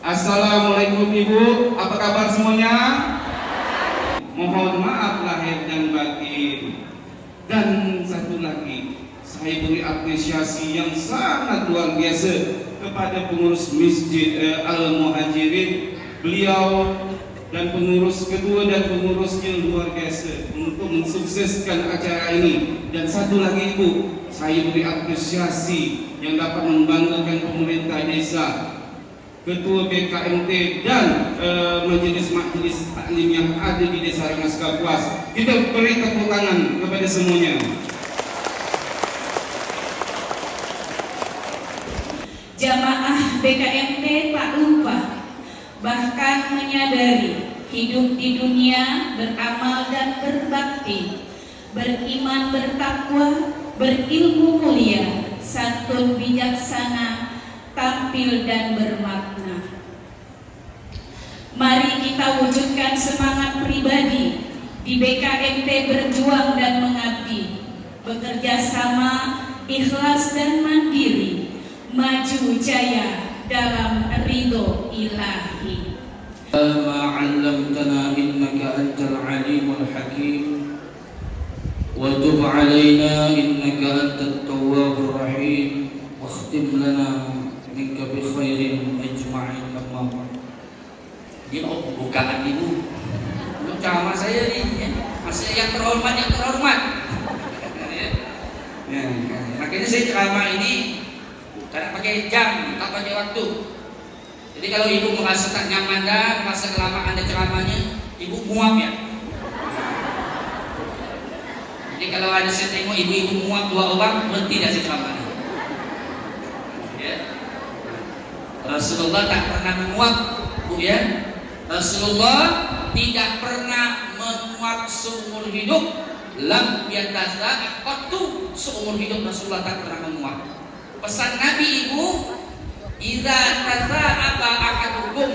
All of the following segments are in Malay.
Assalamualaikum Ibu, apa kabar semuanya? Mohon maaf lahir dan batin. Dan satu lagi, saya beri apresiasi yang sangat luar biasa kepada pengurus Masjid Al-Muhajirin. Beliau dan pengurus kedua dan pengurusnya luar biasa untuk mensukseskan acara ini. Dan satu lagi Ibu, saya beri apresiasi yang dapat membanggakan pemerintah desa, Ketua BKMT dan majlis-majlis taklim yang ada di Desa Rengas Kapuas. Kita beri tepuk tangan kepada semuanya. Jamaah BKMT tak lupa, bahkan menyadari hidup di dunia beramal dan berbakti, beriman bertakwa, berilmu mulia, santun bijaksana, tampil dan bermakna. Mari kita wujudkan semangat pribadi di BKMT berjuang dan mengabdi, bekerja sama, ikhlas dan mandiri, maju jaya dalam ridho ilahi. Ma 'allamtana innaka antal alimul hakim wa tub 'alaina innaka antat tawwabur rahim wakhtim lana minka bi khairin ajma'in. Ini bukaan Ibu. Belum ceramah saya nih, ya. Masih yang terhormat. Ya, makanya saya ceramah ini karena pakai jam, tak pakai waktu. Jadi kalau Ibu merasa tak nyaman dan merasa kelamaan ada ceramahnya, Ibu muap ya. Jadi kalau ada saya tengok ibu-ibu muap 2 orang, berhenti dah saya ceramah. Ya. Rasulullah tak pernah menguap, Bu ya. Rasulullah tidak pernah menguap seumur hidup. Lam yataza qattu, seumur hidup Rasulullah tak pernah menguap. Pesan Nabi Ibu, idza taza'aba ahadukum,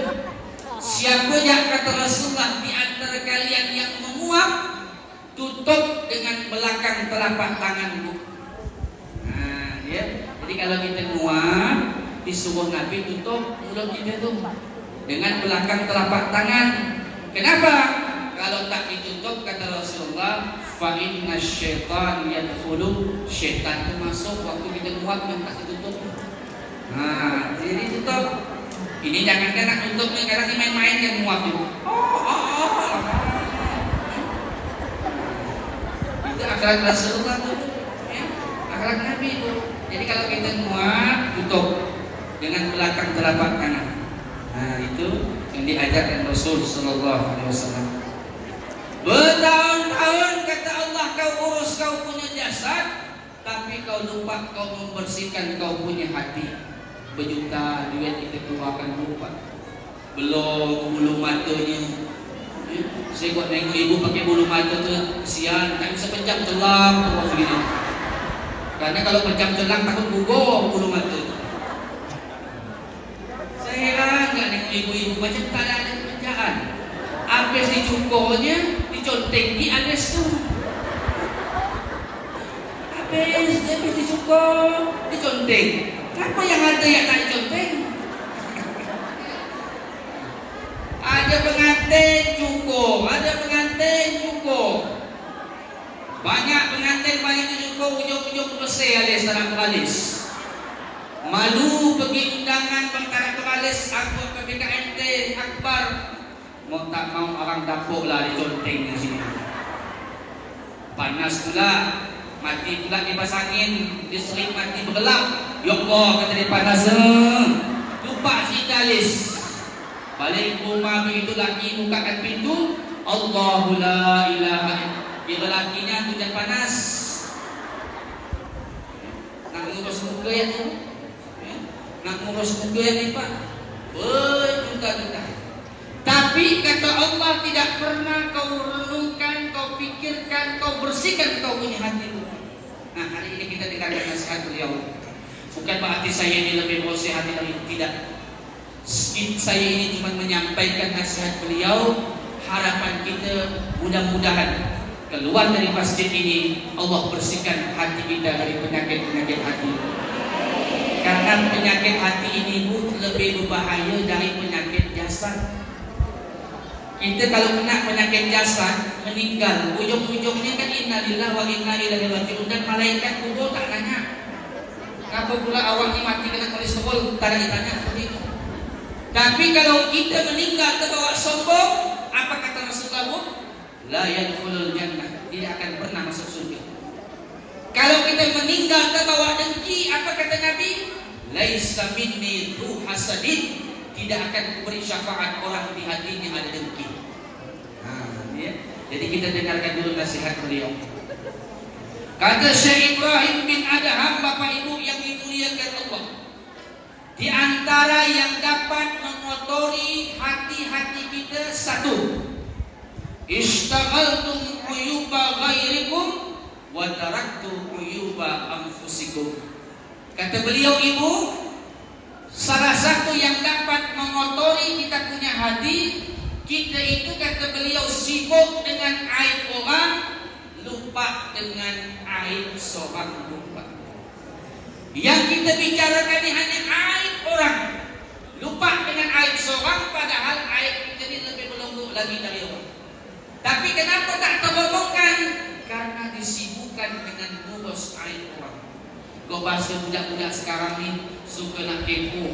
siapa yang kata Rasulullah di antara kalian yang menguap, tutup dengan belakang telapak tangan Bu. Nah, ya. Jadi kalau kita menguap, disuruh Nabi tutup mulut kita tuh dengan belakang telapak tangan. Kenapa? Kalau tak ditutup, kata Rasulullah, fa inna syaitan yadkhulu, syaitan itu masuk waktu kita muat yang tak ditutup. Nah, jadi tutup. Ini jangan nak tutupnya, kadang ini main-main yang muat itu. Itu akhlak Rasulullah tuh, ya? Akhlak Nabi itu. Jadi kalau kita muat, tutup dengan belakang telapak kanan. Nah, itu yang diajarkan Rasul sallallahu alaihi wasallam. Bertahun-tahun kata Allah kau urus kau punya jasad, tapi kau lupa kau membersihkan kau punya hati. Berjuta duit kita keluarkan lupa. Belum bulu matanya. Saya buat nengok ibu pakai bulu mata tu, kesian, tak bisa pejam celang terus begini. Karena kalau pejam celang takut gugur bulu mata. Saya heran enggak nengok ibu-ibu macam tak ada kerjaan. Habis dicukurnya, diconteng di alis tu. Habis dicukur, diconteng. Kenapa yang ada yang tak diconteng? Ada pengantin cukur, ada pengantin cukur. Banyak pengantin banyak cukur, ujung-ujung bersih alis dalam alis. Malu pergi undangan perkara peralis aku ke BKMT Akbar. Mau tak mau orang dapur lah diconteng di sini. Panas pula, mati pula kipas angin, diseling mati bergelap. Ya Allah, kata dia panas. Lupa si alis. Balik rumah begitu laki bukakan pintu, Allahu la ilaha illallah. Bila lakinya hujan panas, nak ngurus muka ya tu. Nak ngurus muka yang ni Pak, berjuta-juta. Tapi kata Allah tidak pernah kau renungkan, kau pikirkan, kau bersihkan kau punya hati. Nah, hari ini kita dengarkan nasihat beliau. Bukan berarti saya ini lebih bersih hati dari tidak. Saya ini cuma menyampaikan nasihat beliau. Harapan kita mudah-mudahan keluar dari masjid ini Allah bersihkan hati kita dari penyakit-penyakit hati. Karena dalam penyakit hati ini Bu lebih berbahaya dari penyakit jasad. Kita kalau kena penyakit jasad, meninggal, ujung-ujungnya kan innalillahi wa inna ilaihi raji'un, dan malaikat kubur tak nanya. Kenapa pula awak ni mati kena kolesterol? Tak ada ditanya seperti itu. Tapi kalau kita meninggal terbawa sombong, apa kata Rasulullah? La yadkhulul jannah, tidak akan pernah masuk surga. Kalau kita meninggal terbawa dengki, apa kata Nabi? Laisa minni dhu hasadin, tidak akan beri syafaat orang di hatinya ada dengki. Ya. Jadi kita dengarkan dulu nasihat beliau. Kata Syekh Ibrahim bin Adham, Bapak Ibu yang dimuliakan Allah, di antara yang dapat mengotori hati-hati kita, satu, istaghaltum uyuba ghairikum wa taraktu uyuba anfusikum. Kata beliau Ibu, salah satu yang dapat mengotori kita punya hati, kita itu kata beliau sibuk dengan aib orang, lupa dengan aib seorang lupa. Yang kita bicarakan ini hanya aib orang, lupa dengan aib seorang, padahal aib kita ini lebih melonggok lagi dari orang. Tapi kenapa tak teromongkan? Karena disibukkan dengan ngurus aib orang. Kau bahasa budak-budak sekarang ni suka nak kepo.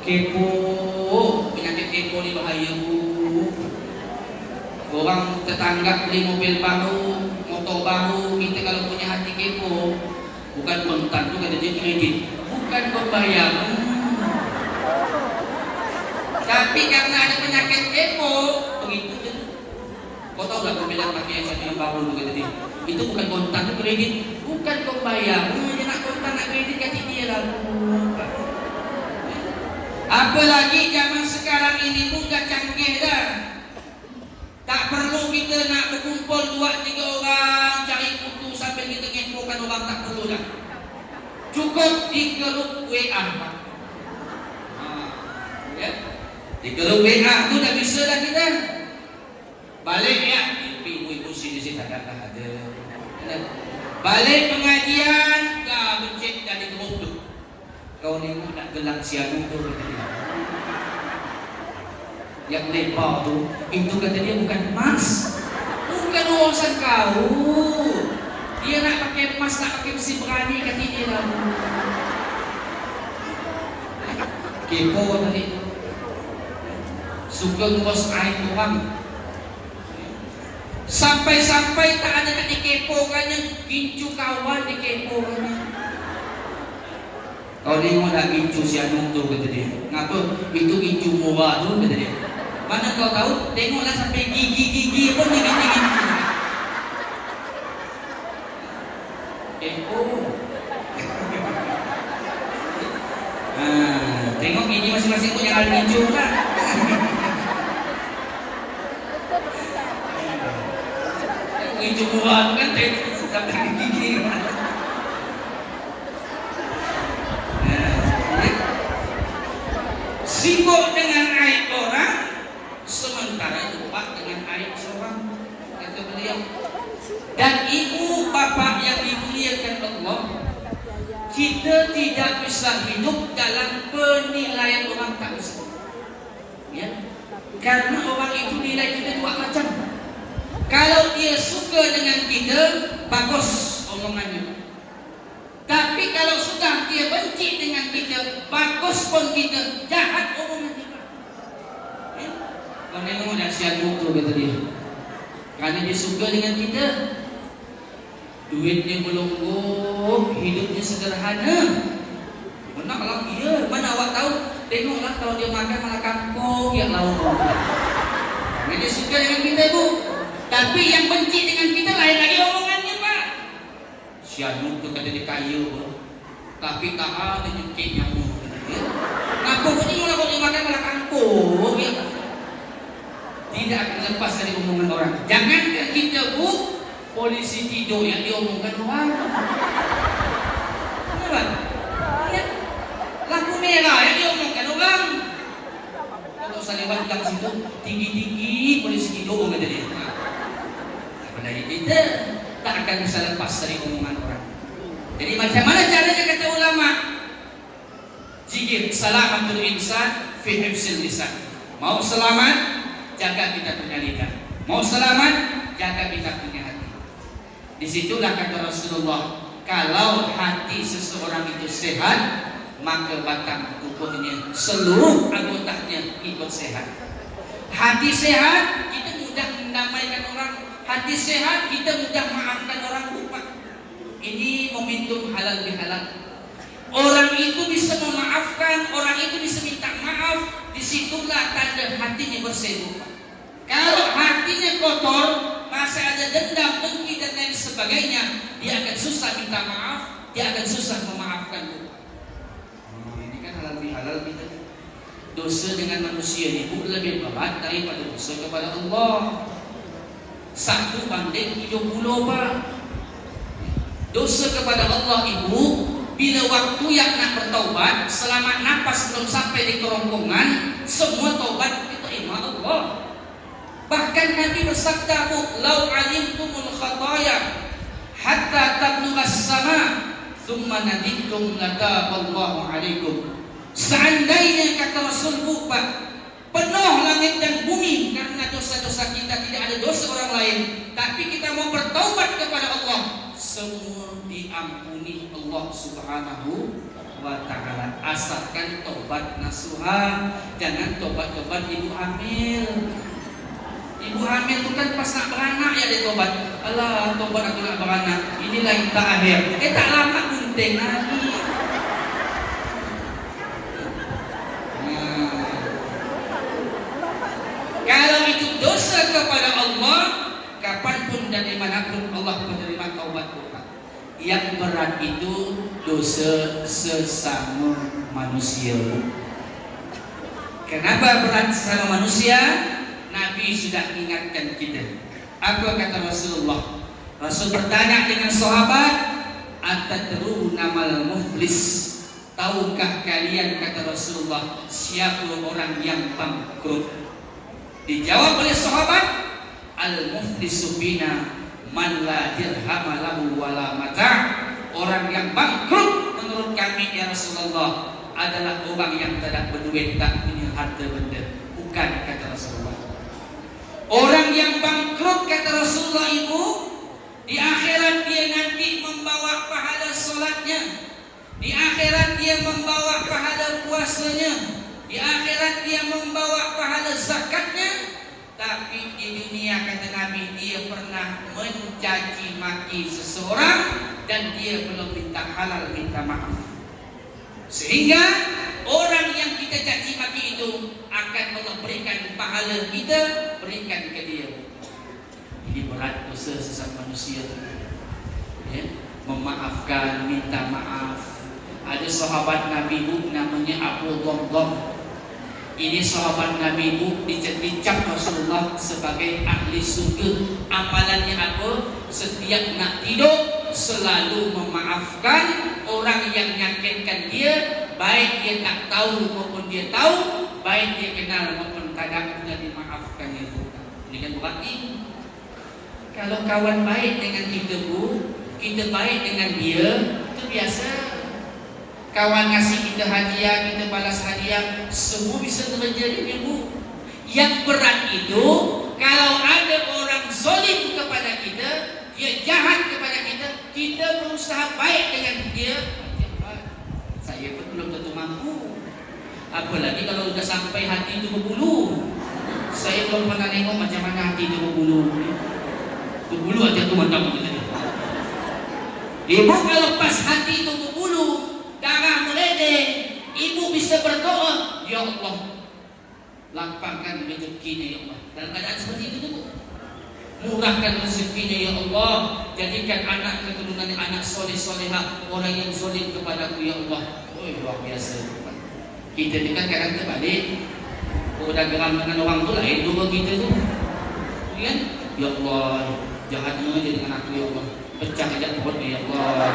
Kepo, penyakit kepo ni bahaya Bu. Orang tetangga beli mobil baru, motor baru, kita kalau punya hati kepo, bukan kontan tu kata dia kredit, bukan pembayar. Tapi karena ada penyakit kepo, begitu je. Kau tahu tak mobil yang pakai yang baru tu kata dia, itu bukan kontan tu kredit, bukan pembayar. Dia nak kontan nak kredit kasih dia lah. Apalagi zaman sekarang ini pun dah canggih dah. Tak perlu kita nak berkumpul 2-3 orang cari foto sambil kita ngepokan orang, tak perlu dah. Cukup di grup WA. Ya. Di grup WA tu dah bisa dah kita. Balik ya, ibu-ibu sini tak ada. Balik pengajian, dah bencet dah di grup tu. Kau ni nak gelak siang tu kata dia. Yang lebar tu, itu kata dia bukan emas, bukan urusan kau. Dia nak pakai emas, nak pakai besi berani, kata dia lah. Kepo tadi, suka ngurus aib orang. Sampai-sampai tak ada nak dikepokannya, gincu kawan dikepokannya. Kau tengok tak gincu si Anung tu kata dia. Ngapa? Itu gincu murah tu kata dia. Mana kau tahu? Tengoklah sampai gigi-gigi pun dia gincu. Tengok gigi masing-masing pun yang ada gincu tak? Gincu murah tu kan tengok sampai gigi. Sibuk dengan aib orang, sementara lupa dengan aib seorang, kata beliau. Dan ibu bapa yang dimuliakan Allah, kita tidak bisa hidup dalam penilaian orang, tak bisa. Ya? Karena orang itu nilai kita dua macam. Kalau dia suka dengan kita, bagus omongannya. Tapi kalau sudah dia benci dengan kita, bagus pun kita, jahat omongan kita. Kau tengok dah siap tu kata dia. Kerana dia suka dengan kita, duitnya melonggok, hidupnya sederhana. Mana kalau dia, mana awak tahu? Tengoklah kalau dia makan malah kangkung yang lauk. Kerana dia suka dengan kita Bu. Tapi yang benci dengan kita lain lagi omongannya Pak. Si Anu tu kata dia kaya bro. Tapi tak ada nyengkit nyamuk. Kenapa pun ni kalau dia makan malah kangkung ya? Tidak akan lepas dari omongan orang. Jangankan kita Bu, polisi tidur yang diomongkan orang. Kenapa? Ya. Lampu merah yang diomongkan orang. Kalau saya lewat dalam situ, tinggi-tinggi polisi tidur kata dia. Apa dari kita tak akan bisa lepas dari omongan orang. Jadi macam mana caranya kata ulama? zikir salamatul insan fi hifzil lisan. Mau selamat, jaga kita punya lidah. Mau selamat, jaga kita punya hati. Disitulah kata Rasulullah, kalau hati seseorang itu sehat, maka batang tubuhnya, seluruh anggotanya ikut sehat. Hati sehat, kita mudah mendamaikan orang. Hati sehat, kita mudah maafkan orang lupa. Ini momentum halal bihalal. Orang itu bisa memaafkan, orang itu bisa minta maaf. Disitulah tanda hatinya bersih. Kalau hatinya kotor, masih ada dendam, dengki dan lain sebagainya, dia akan susah minta maaf, dia akan susah memaafkan. Ini kan halal bihalal kita. Dosa dengan manusia itu lebih berat daripada dosa kepada Allah. 1 banding 70, Pak. Dosa kepada Allah ibu, bila waktu yang nak bertaubat, selama nafas belum sampai di kerongkongan, semua taubat diterima Allah. Bahkan Nabi bersabda, "Lau alimtumul khataya hatta tablughas sama, thumma nadimtum lataballahu alaikum." Seandainya kata Rasul Pak, penuh langit dan bumi karena dosa-dosa kita, tidak ada dosa orang lain, tapi kita mau bertaubat kepada Allah, semua diampuni Allah Subhanahu wa ta'ala. Asalkan tobat nasuha, jangan tobat-tobat ibu hamil. Ibu hamil itu kan pas nak beranak ya dia tobat. Alah, tobat aku nak beranak, inilah yang tak akhir. Tak lama gunting lagi. Kalau itu dosa kepada Allah, kapanpun dan dimanapun Allah menerima taubat kita. Yang berat itu dosa sesama manusia. Kenapa berat sesama manusia? Nabi sudah ingatkan kita. Apa kata Rasulullah? Rasul bertanya dengan sahabat, "Atadruna mal muflis?" Tahukah kalian, kata Rasulullah, siapa orang yang bangkrut? Dijawab oleh sahabat, "Al-muflisu fina man la dirham lahu wala mata'." Orang yang bangkrut menurut kami ya Rasulullah adalah orang yang tidak berduit, tak punya harta benda. Bukan, kata Rasulullah. Orang yang bangkrut, kata Rasulullah ibu, di akhirat dia nanti membawa pahala solatnya, di akhirat dia membawa pahala puasanya, di akhirat dia membawa pahala zakatnya. Tapi di dunia, kata Nabi, dia pernah mencaci maki seseorang dan dia belum minta halal, minta maaf. Sehingga orang yang kita caci maki itu akan Allah berikan pahala kita, berikan ke dia. Ini berat dosa sesama manusia, ya? Memaafkan, minta maaf. Ada sahabat Nabi bu, namanya Abu Dhamdham. Ini sahabat Nabi bu dicap Rasulullah sebagai ahli surga. Amalannya apa? Setiap nak tidur selalu memaafkan orang yang menyakitkan dia, baik dia tak tahu maupun dia tahu, baik dia kenal maupun tidak, sudah dimaafkan itu. Ini kan berarti kalau kawan baik dengan kita bu, kita baik dengan dia, itu biasa. Kawan ngasih kita hadiah, kita balas hadiah, semua bisa terjadi bu. Yang berat itu kalau ada orang zalim kepada kita, dia jahat kepada kita, kita berusaha baik dengan dia. Saya pun belum tentu mampu. Apalagi kalau sudah sampai hati itu berbulu. Saya belum pernah nengok macam mana hati itu berbulu. Berbulu aja tuh mantap gitu. Ibu kalau pas hati itu berbulu, darah meledeh, ibu bisa berdoa, ya Allah, lapangkan rezekinya ya Allah. Dalam keadaan seperti itu bu, murahkan rezekinya ya Allah, jadikan anak keturunannya anak soleh solehah, orang yang soleh kepadaku ya Allah. Oh luar biasa. Kita ni kan kadang terbalik, udah geram dengan orang tu lain dua kita tu, kan? Ya Allah, jahatnya aja dengan aku ya Allah, pecah aja perutnya ya Allah.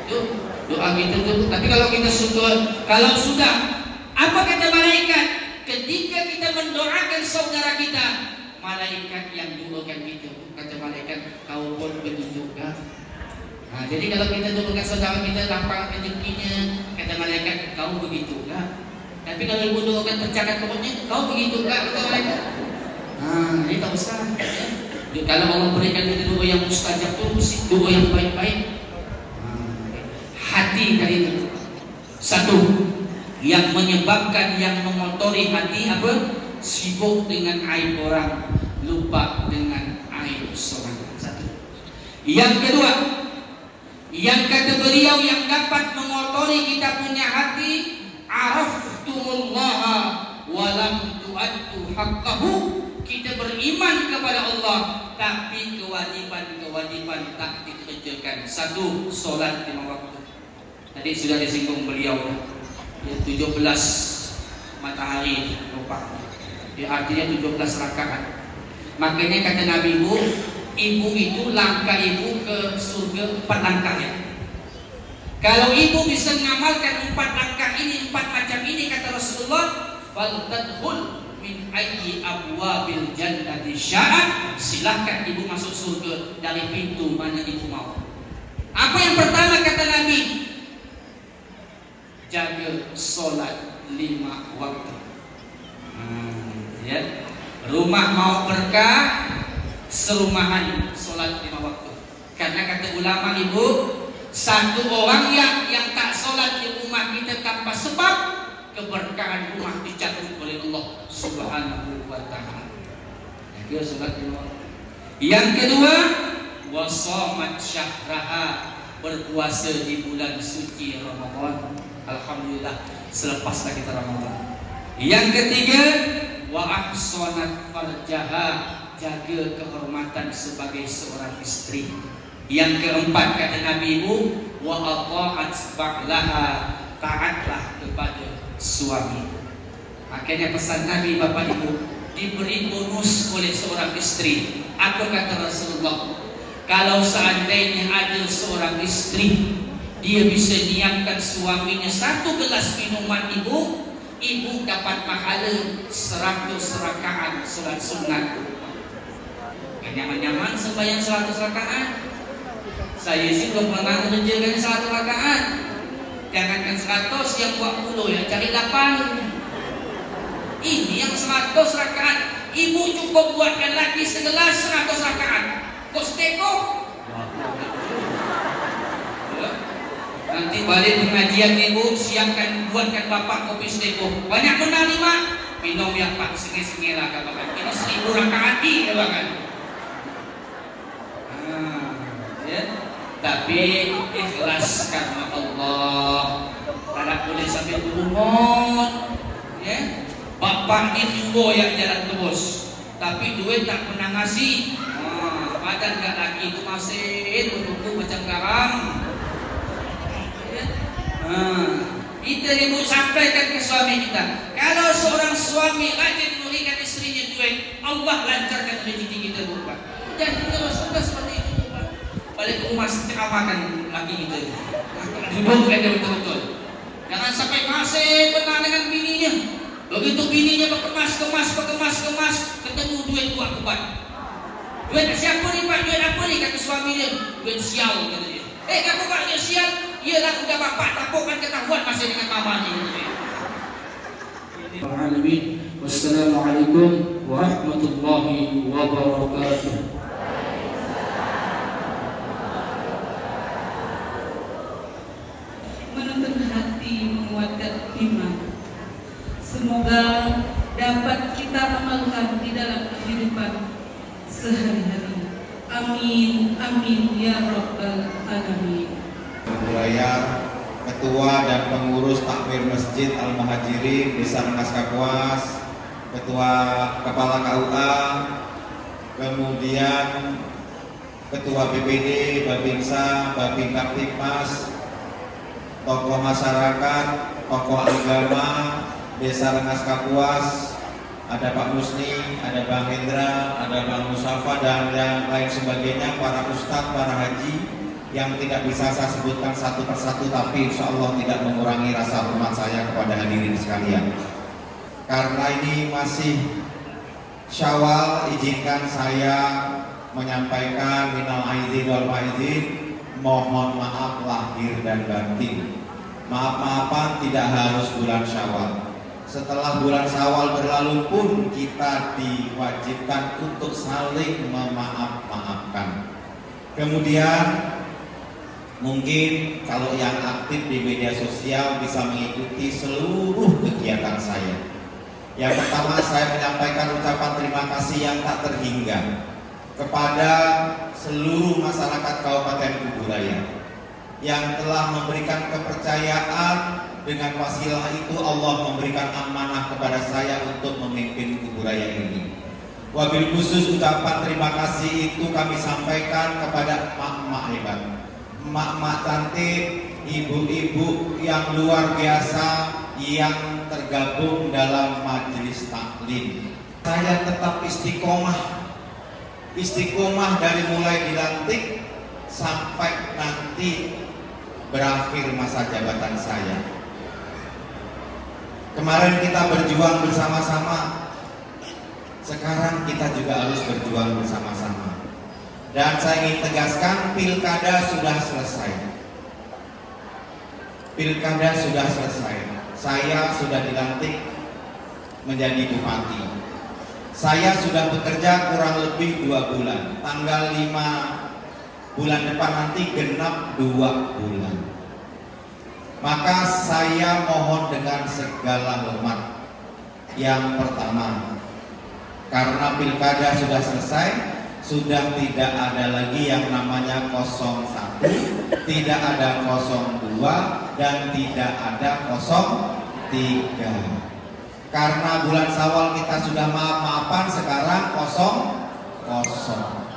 Itu doa kita tu. Tapi kalau kita sudah, apa kata malaikat? Ketika kita mendoakan saudara kita, malaikat yang doakan kita, kata malaikat, kau pun begitu kan? Nah, jadi kalau kita doakan saudara kita lapang rezekinya, kata malaikat, kau begitu kan? Tapi kalau ibu doakan pecahkan perutnya, kau begitu kan? Kata malaikat. Nah, ini tak usah. Ya. Kalau Allah berikan kita doa yang mustajab itu, mesti doa yang baik-baik. Hati kali itu. Satu, yang menyebabkan, yang mengotori hati apa? Sibuk dengan aib orang, lupa dengan aib seorang. Satu. Yang kedua, yang kata beliau yang dapat mengotori kita punya hati, araftumullaha walam tu'addu haqqahu. Kita beriman kepada Allah, tapi kewajiban-kewajiban tak dikerjakan. Satu, solat 5 waktu. Tadi sudah disinggung beliau, 17 matahari lupa. Artinya 17 rakaat. Makanya kata Nabi ibu itu langkah ibu ke surga 4 langkahnya. Kalau ibu bisa mengamalkan 4 langkah ini, 4 macam ini, kata Rasulullah, faltadkhul min ayyi abwabil jannati sya'at. Silakan ibu masuk surga dari pintu mana ibu mau. Apa yang pertama kata Nabi? Jaga solat 5 waktu. Ya. Rumah mau berkah, serumahan solat 5 waktu. Karena kata ulama ibu, satu orang yang tak solat di rumah kita tanpa sebab, keberkahan rumah dicabut oleh Allah Subhanahu wa ta'ala. Jaga solat 5 waktu. Yang kedua, wasomat syahraha, berpuasa di bulan suci Ramadan. Alhamdulillah, selepaslah kita Ramadan. Yang ketiga, wa ahsanat farjaha, jaga kehormatan sebagai seorang istri. Yang keempat kata Nabi wa ata'at ba'laha, taatlah kepada suami. Makanya pesan Nabi Bapak Ibu, diberi bonus oleh seorang istri. Apa kata Rasulullah? Kalau seandainya ada seorang istri, dia bisa nyiapkan suaminya 1 gelas minuman ibu dapat pahala 100 rakaat salat sunat. Nyaman-nyaman sembahyang 100 rakaat. Saya sih belum pernah mengerjakan 100 rakaat. Jangankan 100, yang 20 ya, cari 8. Ini yang 100 rakaat. Ibu cukup buatkan lagi segelas 100 rakaat. Kosteko. Nanti balik pengajian ibu, siapkan, buatkan bapak kopi steko. Banyak benar nih mak. Minum yang pak sengih-sengih lah kawan. Ini 1000 rakaat nih kawan. Ya. Tapi ikhlas karena Allah. Tak boleh sampai berumur. Ya. Bapak ni tunggu yang jalan terus. Tapi duit tak pernah ngasih. Badan gak lagi itu masih tunggu macam garam. Kita ibu sampaikan ke suami kita, kalau seorang suami rajin memberikan istrinya duit, Allah lancarkan rezeki kita bukan. Jangan terus seperti itu bukan. Balik ke rumah ceramahkan lagi kita. Duduk aja betul-betul. Jangan sampai masih benar dengan bininya. Begitu bininya berkemas, ketemu duit buat kebat. Duit siapa ni pak? Duit apa ni? Kata suaminya. Duit sial kata dia. Kamu pak duit sial? Iyalah udah bapak tapukan ketahuan masih dengan mama ni. Wassalamualaikum warahmatullahi wabarakatuh. Menuntun hati, menguatkan iman. Semoga dapat kita amalkan di dalam kehidupan sehari-hari. Amin, amin ya rabbal alamin. Budaya Ketua dan Pengurus Takmir Masjid Al-Muhajirin Desa Rengas Kapuas, Ketua Kepala KUA, kemudian Ketua BPD, Babinsa, Babin Kaptipmas, tokoh masyarakat, tokoh agama Desa Rengas Kapuas, ada Pak Musni, ada Bang Hendra, ada Bang Musafa dan yang lain sebagainya, para ustadz, para haji yang tidak bisa saya sebutkan satu persatu, tapi insya Allah tidak mengurangi rasa hormat saya kepada hadirin sekalian. Karena ini masih Syawal, izinkan saya menyampaikan minal aidin wal faizin, mohon maaf lahir dan batin. Maaf-maafan tidak harus bulan Syawal. Setelah bulan Syawal berlalu pun kita diwajibkan untuk saling memaaf-maafkan. Kemudian mungkin kalau yang aktif di media sosial bisa mengikuti seluruh kegiatan saya. Yang pertama, saya menyampaikan ucapan terima kasih yang tak terhingga kepada seluruh masyarakat Kabupaten Kuburaya yang telah memberikan kepercayaan. Dengan wasilah itu Allah memberikan amanah kepada saya untuk memimpin Kuburaya ini. Wabil khusus ucapan terima kasih itu kami sampaikan kepada emak-emak hebat, emak-emak cantik, ibu-ibu yang luar biasa yang tergabung dalam majelis taklim. Saya tetap istiqomah dari mulai dilantik sampai nanti berakhir masa jabatan saya. Kemarin kita berjuang bersama-sama, sekarang kita juga harus berjuang bersama-sama. Dan saya ingin tegaskan, pilkada sudah selesai. Pilkada sudah selesai. Saya sudah dilantik menjadi bupati. Saya sudah bekerja kurang lebih 2 bulan. Tanggal 5 bulan depan nanti genap 2 bulan. Maka saya mohon dengan segala hormat. Yang pertama, karena pilkada sudah selesai, sudah tidak ada lagi yang namanya 01, tidak ada 02, dan tidak ada 03. Karena bulan Syawal kita sudah maaf-maafan, sekarang 00.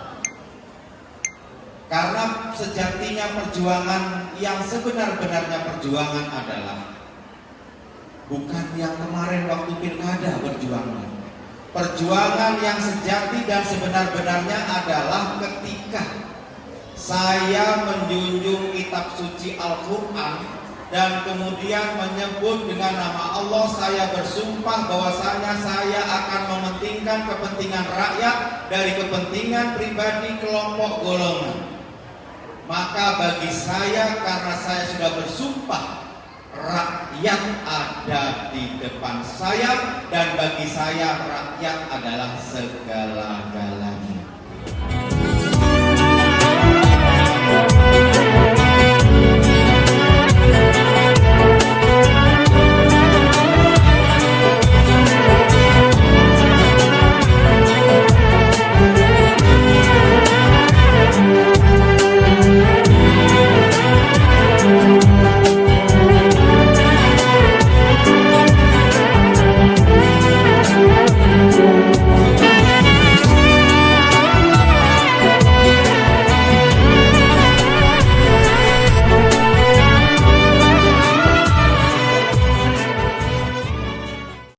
Karena sejatinya perjuangan yang sebenar-benarnya perjuangan adalah bukan yang kemarin waktu pilkada berjuangnya. Perjuangan yang sejati dan sebenar-benarnya adalah ketika saya menjunjung kitab suci Al-Quran dan kemudian menyebut dengan nama Allah, saya bersumpah bahwasanya saya akan mementingkan kepentingan rakyat dari kepentingan pribadi kelompok golongan. Maka bagi saya, karena saya sudah bersumpah, rakyat ada di depan saya, dan bagi saya rakyat adalah segala-galanya.